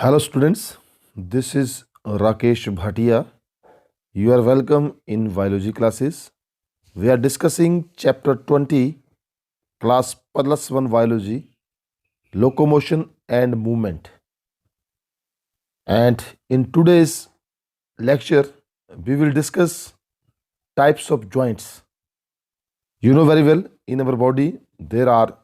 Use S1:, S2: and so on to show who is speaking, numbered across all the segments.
S1: Hello students, this is Rakesh Bhatia. You are welcome in biology classes. We are discussing chapter 20, class plus 1 biology, locomotion and movement. And in today's lecture, we will discuss types of joints. You know very well, in our body, there are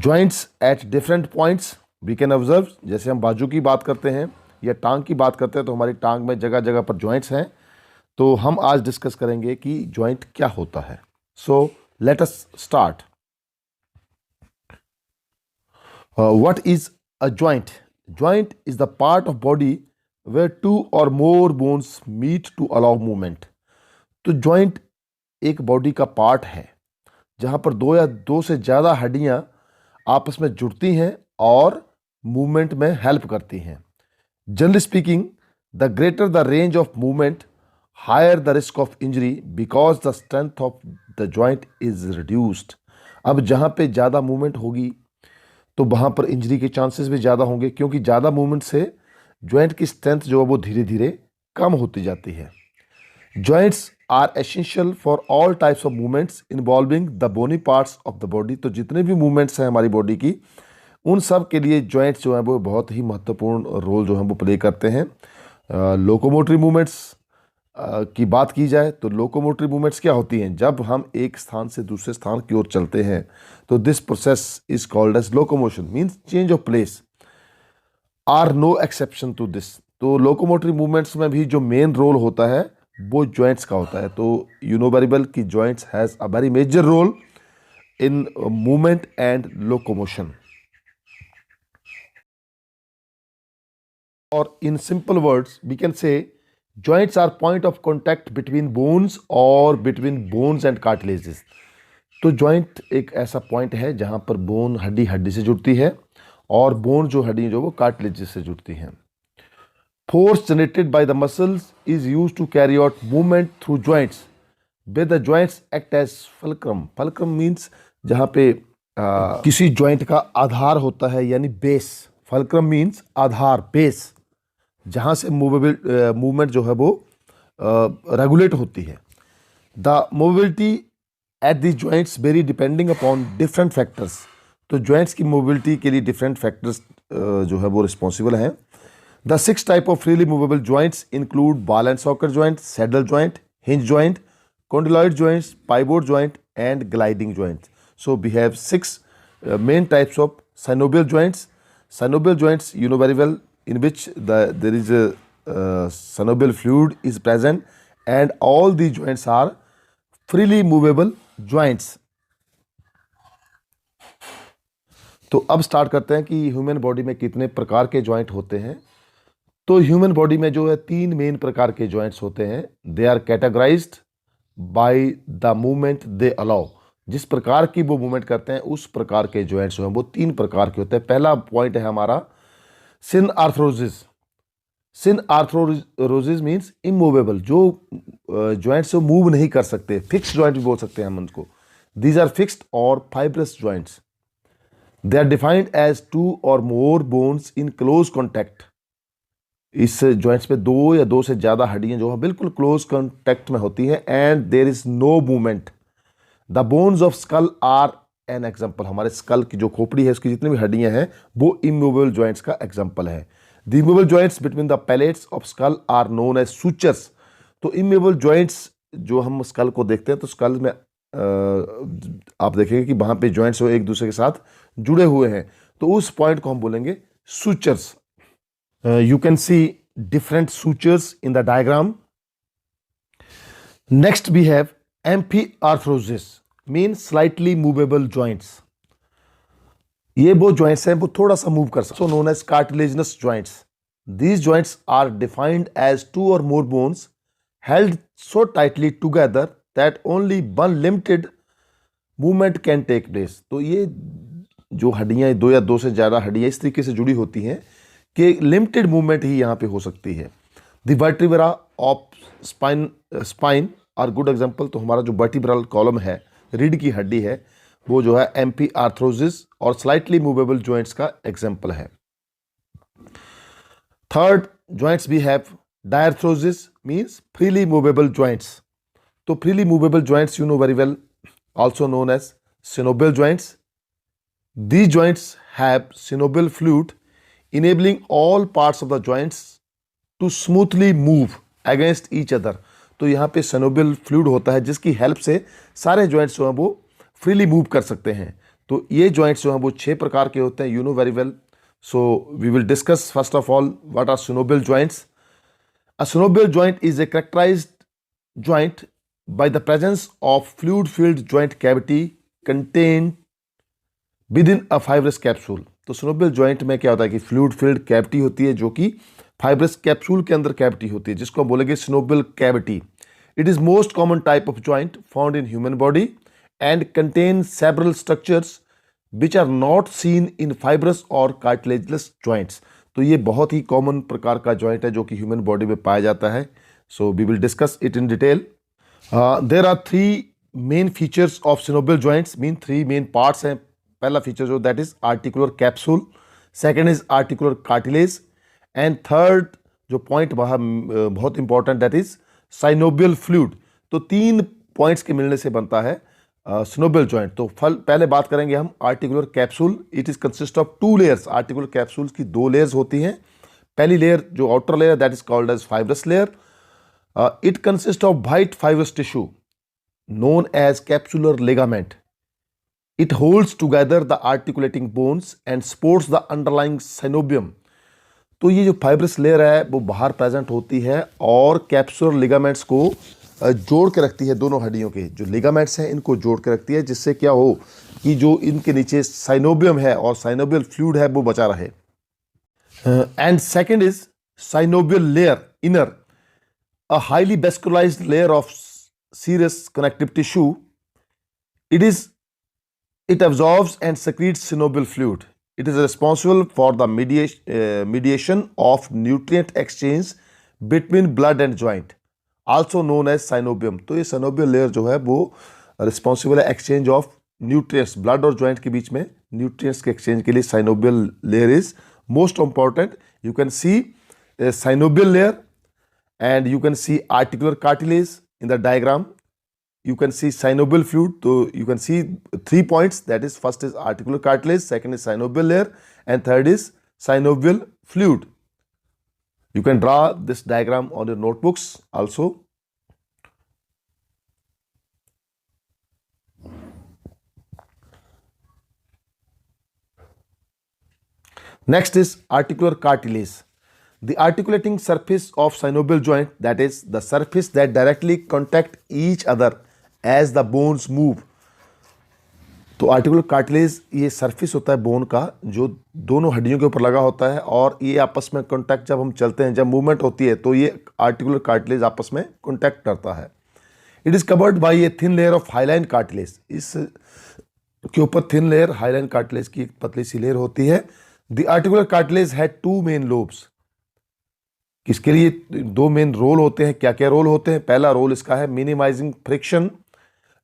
S1: joints at different points. We can observe, जैसे हम बाजू की बात करते हैं या टांग की बात करते हैं तो हमारी टांग में जगह जगह पर जॉइंट्स हैं. तो हम आज डिस्कस करेंगे कि जॉइंट क्या होता है. So let us start. What is a joint? Joint is the part of body where two or more bones meet to allow movement. तो जॉइंट एक बॉडी का पार्ट है जहां पर दो या दो से ज़्यादा हड्डियां आपस में जुड़ती हैं और मूवमेंट में हेल्प करती हैं. Generally speaking, the greater the range of movement, higher the risk of injury because the strength of the joint is reduced. अब जहाँ पे ज़्यादा मूवमेंट होगी तो वहाँ पर इंजरी के चांसेस भी ज़्यादा होंगे, क्योंकि ज़्यादा मूवमेंट से जॉइंट की स्ट्रेंथ जो है वो धीरे धीरे कम होती जाती है. Joints are essential for all types of movements involving the bony parts of the body. तो जितने भी मूवमेंट्स हैं हमारी बॉडी की, उन सब के लिए जॉइंट्स जो हैं वो बहुत ही महत्वपूर्ण रोल जो है वो प्ले करते हैं. लोकोमोटरी मूवमेंट्स की बात की जाए तो लोकोमोटरी मूवमेंट्स क्या होती हैं? जब हम एक स्थान से दूसरे स्थान की ओर चलते हैं तो this process is called as locomotion, means change of place. Are no exception to this. तो लोकोमोटरी मूवमेंट्स में भी जो मेन रोल होता है वो जॉइंट्स का होता है. तो यू नो वेरी वेल कि joints has a very major role in movement and locomotion. Or in simple words, we can say joints are point of contact between bones or between bones and cartilages. तो joint एक ऐसा point है जहाँ पर bone हड्डी हड्डी से जुड़ती है और bone जो हड्डी जो वो cartilages से जुड़ती हैं. Force generated by the muscles is used to carry out movement through joints. Where the joints act as fulcrum. Fulcrum means जहाँ पे किसी joint का आधार होता है, यानी base. Fulcrum means आधार, base, जहाँ से मूवमेंट जो है वो रेगुलेट होती है. The mobility at the joints vary depending upon different factors. तो जॉइंट्स की मोबिलिटी के लिए डिफरेंट फैक्टर्स जो है वो रिस्पॉन्सिबल हैं. The 6 type of freely movable joints include ball and socket joint, saddle joint, hinge joint, condyloid joints, pivot joint and gliding joint. So we have 6 main types of synovial joints. Synovial joints, you know very well, in which there is a synovial fluid is present, and all the joints are freely movable joints. तो अब start करते हैं कि human body में कितने प्रकार के joint होते हैं. तो ह्यूमन बॉडी में जो है 3 मेन प्रकार के जॉइंट्स होते हैं. They are categorized by the movement they allow. जिस प्रकार की वो मूवमेंट करते हैं उस प्रकार के जॉइंट्स जो हैं वो 3 प्रकार के होते हैं. पहला पॉइंट है हमारा सिन आर्थरोसिस. सिन आर्थरोसिस मीन्स इमूवेबल, जो जॉइंट्स से मूव नहीं कर सकते. फिक्स जॉइंट भी बोल सकते हैं हम उनको. दीज आर फिक्स्ड और fibrous joints. They are defined as 2 और more bones in close contact. इस जॉइंट्स पे 2 या 2 से ज़्यादा हड्डियाँ जो है बिल्कुल क्लोज कॉन्टैक्ट में होती हैं. And there is no movement. The bones of skull are an example. हमारे स्कल की जो खोपड़ी है उसकी जितनी भी हड्डियां हैं वो इमूवेबल जॉइंट्स का एग्जाम्पल है. The immovable joints between the plates of skull are known as sutures. तो इमूवेबल जॉइंट्स जो हम स्कल को देखते हैं तो स्कल में आप देखेंगे कि वहां पे जॉइंट्स एक दूसरे के साथ जुड़े हुए हैं, तो उस पॉइंट को हम बोलेंगे sutures. You can see different sutures in the diagram. Next we have amphiarthrosis, mean slightly movable joints. ये वो जॉइंट्स हैं वो थोड़ा सा मूव कर सकते हैं, known as cartilaginous joints. These joints are defined as 2 और more bones held so tightly together that only one limited movement can take place. तो ये जो हड्डियां 2 या 2 से ज़्यादा हड्डियां इस तरीके से जुड़ी होती हैं कि लिमिटेड मूवमेंट ही यहाँ पे हो सकती है. The vertebra of spine are good example. तो हमारा जो वर्टिब्रल कॉलम है, रीढ़ की हड्डी है, वो जो है एम्फीआर्थरोसिस और स्लाइटली मूवेबल जॉइंट्स का एग्जाम्पल है. Third joints we have diarthrosis, means freely movable joints. तो freely movable joints you know very well, also known as synovial joints. These joints have synovial fluid enabling all parts of the joints to smoothly move against each other. तो यहाँ पे synovial fluid होता है जिसकी help से सारे joints जो हैं वो freely move कर सकते हैं. तो ये joints जो हैं वो 6 प्रकार के होते हैं, you know very well. So we will discuss first of all what are synovial joints. A synovial joint is a characterized joint by the presence of fluid-filled joint cavity contained within a fibrous capsule. तो synovial joint में क्या होता है कि fluid-filled cavity होती है जो कि fibrous capsule के अंदर cavity होती है जिसको हम बोलेंगे synovial cavity. It is most common type of joint found in human body and contains several structures which are not seen in fibrous or cartilaginous joints. तो ये बहुत ही कॉमन प्रकार का जॉइंट है जो कि ह्यूमन बॉडी में पाया जाता है. So we will discuss it in detail. There are 3 main features of synovial joints, mean 3 main parts हैं. पहला फीचर जो that is articular capsule, second is articular cartilage and third जो पॉइंट वहाँ बहुत important that is synovial fluid. तो 3 points के मिलने से बनता है सिनोवियल जॉइंट. तो पहले बात करेंगे हम articular capsule. It is consist of 2 layers. Articular capsule की 2 लेयर्स होती हैं. पहली लेयर जो outer layer that is called as fibrous layer. It consist of white fibrous tissue known as capsular ligament. It holds together the articulating bones and supports the underlying synovium. तो ये जो fibrous layer है वो बाहर present होती है और capsular ligaments को जोड़ के रखती है. दोनों हड्डियों के जो लिगामेंट्स हैं इनको जोड़ के रखती है जिससे क्या हो कि जो इनके नीचे साइनोबियम है और साइनोवियल फ्लूइड है वो बचा रहे. And second is synovial layer inner, a highly vascularized layer of serous connective tissue. It absorbs and secretes synovial fluid. It is responsible for the mediation of nutrient exchange between blood and joint, also known as synovium. तो ये synovial layer जो है वो responsible है exchange of nutrients, blood और joint के बीच में nutrients के exchange के लिए synovial layer is most important. You can see a synovial layer and you can see articular cartilage in the diagram. You can see synovial fluid. So you can see 3 points, that is first is articular cartilage, second is synovial layer and third is synovial fluid. You can draw this diagram on your notebooks also. Next is articular cartilage. The articulating surface of synovial joint, that is the surface that directly contact each other as the bones move. तो articular cartilage ये surface होता है bone का जो दोनों हड्डियों के ऊपर लगा होता है और ये आपस में कांटेक्ट जब हम चलते हैं, जब मूवमेंट होती है तो ये आर्टिकुलर कार्टिलेज आपस में कांटेक्ट करता है. It is covered by a thin layer of hyaline cartilage. इस के ऊपर थिन लेयर हाइलाइन कार्टिलेज की एक पतली सी लेयर होती है. The articular cartilage had 2 main lobes. इसके लिए 2 मेन रोल होते हैं. क्या क्या रोल होते हैं? पहला रोल इसका है minimizing friction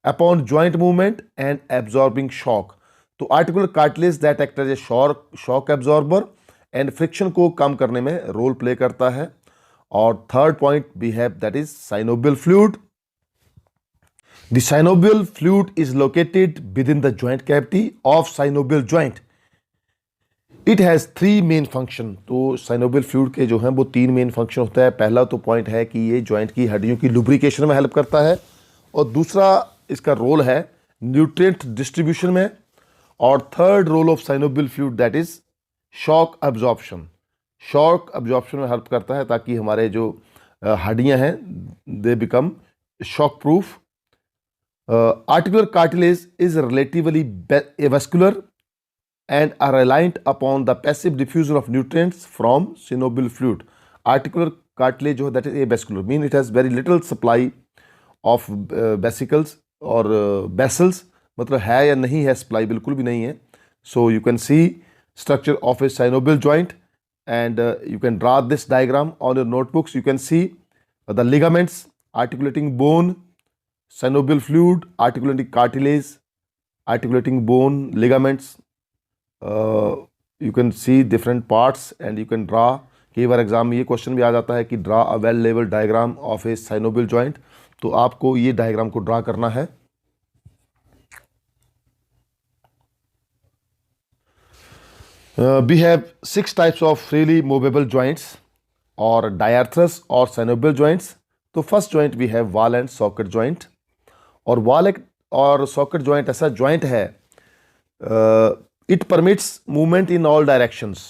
S1: upon joint movement and absorbing shock. तो articular cartilage that act as a shock absorber and friction को कम करने में रोल प्ले करता है. और third point we have that is synovial fluid. The synovial fluid is located within the joint cavity of synovial joint. It has 3 main function. तो synovial fluid के जो हैं वो 3 मेन फंक्शन होता है. पहला तो पॉइंट है कि ये जॉइंट की हड्डियों की लुब्रिकेशन में हेल्प करता है और दूसरा इसका रोल है न्यूट्रिएंट डिस्ट्रीब्यूशन में. और third role of synovial fluid that is shock absorption. Shock absorption में हेल्प करता है ताकि हमारे जो हड्डियां हैं they become shock proof. Articular cartilage is relatively vascular and are reliant upon the passive diffusion of nutrients from synovial fluid. Articular cartilage जो है that is avascular, mean it has very little supply of vesicles or vessels. मतलब है या नहीं है supply, बिल्कुल भी नहीं है. So you can see structure of a synovial joint and you can draw this diagram on your notebooks. You can see the ligaments, articulating bone, synovial fluid, articulating cartilage, articulating bone, ligaments. You can see different parts and you can draw कई बार exam में ये question भी आ जाता है कि draw a well level diagram of A synovial joint, तो आपको ये डायग्राम को ड्रा करना है। We have 6 types of freely movable joints or diarthrous or synovial joints. तो फर्स्ट जॉइंट भी है वॉल एंड सॉकेट जॉइंट। और वॉल और सॉकेट जॉइंट ऐसा जॉइंट है, it permits movement in all directions.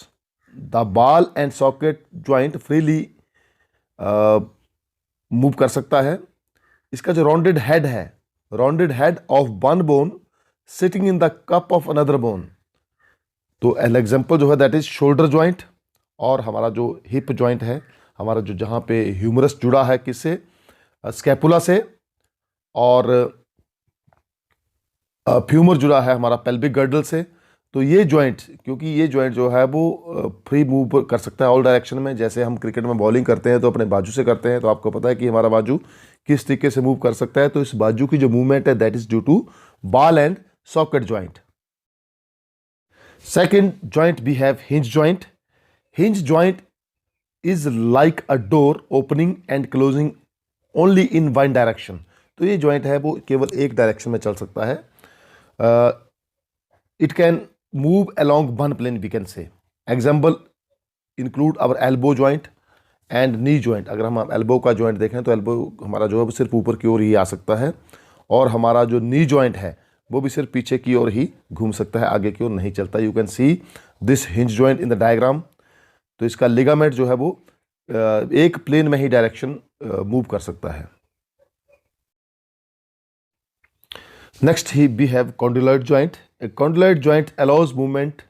S1: The ball and socket joint freely move कर सकता है। इसका जो राउंडेड हेड है, rounded head of one bone sitting in the cup of another bone. तो एन एग्जाम्पल जो है दैट इज शोल्डर जॉइंट। और हमारा जो हिप जॉइंट है, हमारा जो जहाँ पे ह्यूमरस जुड़ा है किससे, स्कैपुला से, और फ्यूमर जुड़ा है हमारा पेल्विक गर्डल से। तो ये जॉइंट, क्योंकि ये जॉइंट जो है वो फ्री मूव कर सकता है ऑल डायरेक्शन में। जैसे हम क्रिकेट में बॉलिंग करते हैं तो अपने बाजू से करते हैं, तो आपको पता है कि हमारा बाजू किस तरीके से मूव कर सकता है। तो इस बाजू की जो मूवमेंट है that is due to ball and socket joint. Second joint we have hinge joint. Hinge joint is like a door opening and closing only in one direction. तो ये joint है वो केवल एक डायरेक्शन में चल सकता है। It can move along one plane we can say. Example include our elbow joint and knee joint. अगर हम elbow का joint देखें तो elbow हमारा जो है वो सिर्फ ऊपर की ओर ही आ सकता है, और हमारा जो knee joint है वो भी सिर्फ पीछे की ओर ही घूम सकता है, आगे की ओर नहीं चलता। You can see this hinge joint in the diagram. तो इसका लिगामेंट जो है वो एक प्लेन में ही डायरेक्शन मूव कर सकता है। नेक्स्ट ही we have condyloid joint. A condyloid joint allows movement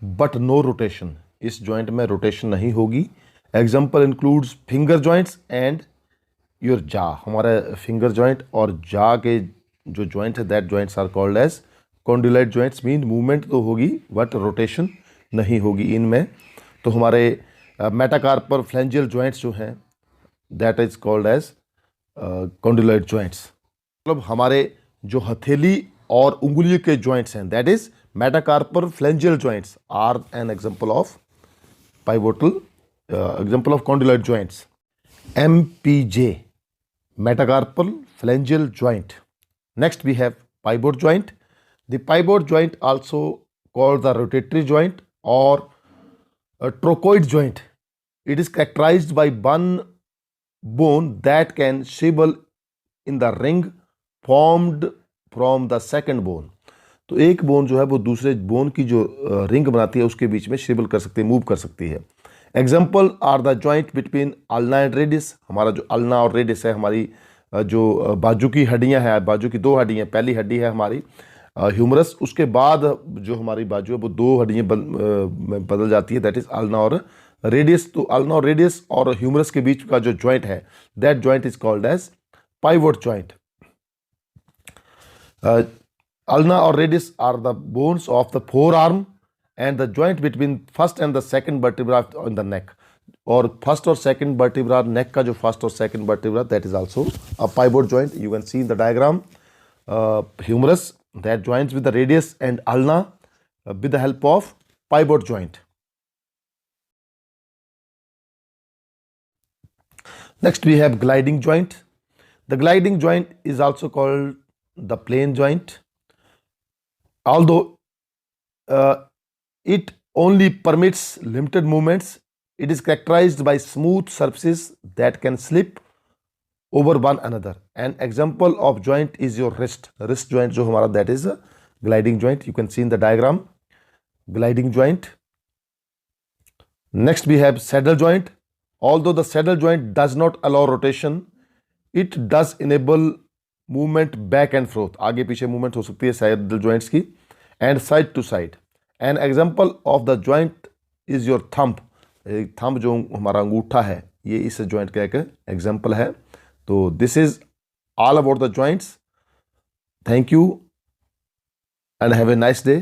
S1: but no rotation. इस जॉइंट में रोटेशन नहीं होगी। Example includes finger joints and your jaw. हमारे फिंगर जॉइंट और जा के जो जॉइंट है that joints are called as condyloid joints. Mean movement तो होगी बट रोटेशन नहीं होगी इनमें। तो हमारे मेटाकार्पल फ्लेंजियल जॉइंट्स जो हैं that is called as condyloid joints. मतलब हमारे जो हथेली और उंगलियों के जॉइंट्स हैं that is metacarpal phalangeal joints are an example of pivotal example of condyloid joints. MPJ, metacarpal phalangeal joint. Next we have pivot joint. The pivot joint also called the rotatory joint or a trochoid joint. It is characterized by one bone that can shrivel in the ring formed from the second bone. तो एक bone जो है वो दूसरे bone की जो ring बनाती है उसके बीच में श्रिबल कर सकती है, मूव कर सकती है। Example are the joint between ulna and radius. हमारा जो अल्ना और रेडियस है, हमारी जो बाजू की हड्डियां हैं, बाजू की दो हड्डियां, पहली हड्डी है हमारी ह्यूमरस, उसके बाद जो हमारी बाजू है वो दो हड्डियां बदल जाती है, दैट इज अल्ना और रेडियस। तो अल्ना और रेडियस और ह्यूमरस के बीच का जो जॉइंट है that joint is called as pivot joint. Ulna or radius are the bones of the forearm and the joint between first and the second vertebra on the neck. और first और second vertebra, neck का जो first और second vertebra that is also a pivot joint. You can see in the diagram humerus that joints with the radius and ulna with the help of pivot joint. Next we have gliding joint. The gliding joint is also called the plane joint. Although it only permits limited movements, it is characterized by smooth surfaces that can slip over one another. An example of joint is your wrist. Wrist joint जो हमारा that is a gliding joint. You can see in the diagram gliding joint. Next we have saddle joint. Although the saddle joint does not allow rotation, it does enable movement back and forth. आगे पीछे movement हो सकती है saddle joints की, and side to side. An example of the joint is your thumb. Thumb जो हमारा अंगूठा है ये इस joint का एक example है। तो this is all about the joints. Thank you and have a nice day.